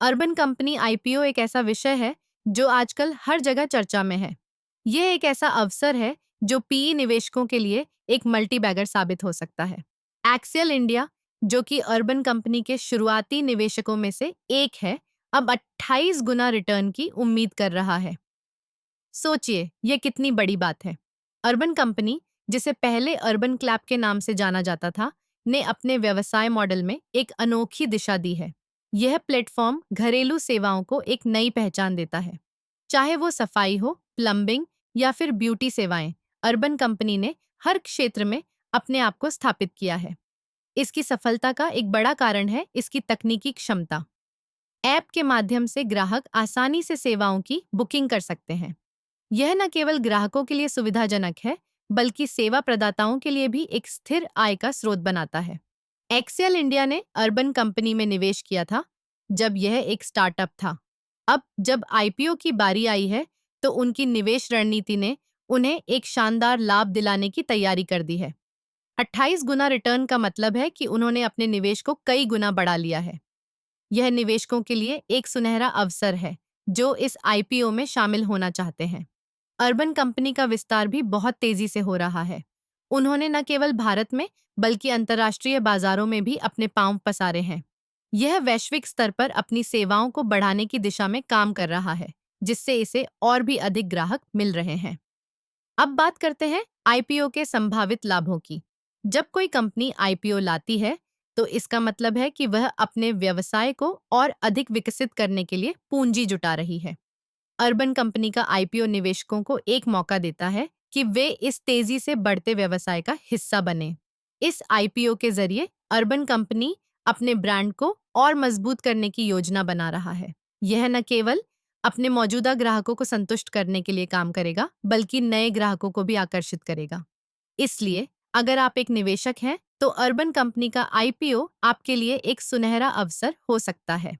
Urban company IPO एक ऐसा विषय है जो आजकल हर जगह चर्चा में है। यह एक ऐसा अवसर है जो पीई निवेशकों के लिए एक मल्टी बैगर साबित हो सकता है। एक्सियल इंडिया, जो कि अर्बन कंपनी के शुरुआती निवेशकों में से एक है, अब 28 गुना रिटर्न की उम्मीद कर रहा है। सोचिए, यह कितनी बड़ी बात है। अर्बन कंपनी, जिसे पहले अर्बन क्लैप के नाम से जाना जाता था, ने अपने व्यवसाय मॉडल में एक अनोखी दिशा दी है। यह प्लेटफॉर्म घरेलू सेवाओं को एक नई पहचान देता है। चाहे वो सफाई हो, प्लम्बिंग या फिर ब्यूटी सेवाएं, अर्बन कंपनी ने हर क्षेत्र में अपने आप को स्थापित किया है। इसकी सफलता का एक बड़ा कारण है इसकी तकनीकी क्षमता। ऐप के माध्यम से ग्राहक आसानी से सेवाओं की बुकिंग कर सकते हैं। यह न केवल ग्राहकों के लिए सुविधाजनक है, बल्कि सेवा प्रदाताओं के लिए भी एक स्थिर आय का स्रोत बनाता है। एक्सेल इंडिया ने अर्बन कंपनी में निवेश किया था जब यह एक स्टार्टअप था। अब जब आईपीओ की बारी आई है, तो उनकी निवेश रणनीति ने उन्हें एक शानदार लाभ दिलाने की तैयारी कर दी है। 28 गुना रिटर्न का मतलब है कि उन्होंने अपने निवेश को कई गुना बढ़ा लिया है। यह निवेशकों के लिए एक सुनहरा अवसर है जो इस आईपीओ में शामिल होना चाहते हैं। अर्बन कंपनी का विस्तार भी बहुत तेजी से हो रहा है। उन्होंने न केवल भारत में बल्कि अंतर्राष्ट्रीय बाजारों में भी अपने पांव पसारे हैं। यह वैश्विक स्तर पर अपनी सेवाओं को बढ़ाने की दिशा में काम कर रहा है, जिससे इसे और भी अधिक ग्राहक मिल रहे हैं। अब बात करते हैं आईपीओ के संभावित लाभों की। जब कोई कंपनी आईपीओ लाती है, तो इसका मतलब है कि वह अपने व्यवसाय को और अधिक विकसित करने के लिए पूंजी जुटा रही है। अर्बन कंपनी का आईपीओ निवेशकों को एक मौका देता है कि वे इस तेजी से बढ़ते व्यवसाय का हिस्सा बने। इस आईपीओ के जरिए अर्बन कंपनी अपने ब्रांड को और मजबूत करने की योजना बना रहा है। यह न केवल अपने मौजूदा ग्राहकों को संतुष्ट करने के लिए काम करेगा, बल्कि नए ग्राहकों को भी आकर्षित करेगा। इसलिए अगर आप एक निवेशक हैं, तो अर्बन कंपनी का आईपीओ आपके लिए एक सुनहरा अवसर हो सकता है।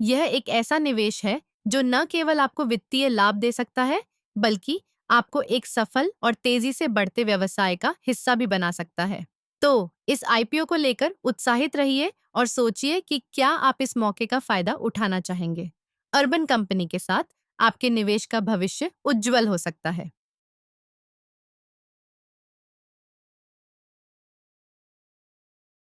यह एक ऐसा निवेश है जो न केवल आपको वित्तीय लाभ दे सकता है, बल्कि आपको एक सफल और तेजी से बढ़ते व्यवसाय का हिस्सा भी बना सकता है। तो इस आईपीओ को लेकर उत्साहित रहिए और सोचिए कि क्या आप इस मौके का फायदा उठाना चाहेंगे। अर्बन कंपनी के साथ आपके निवेश का भविष्य उज्जवल हो सकता है।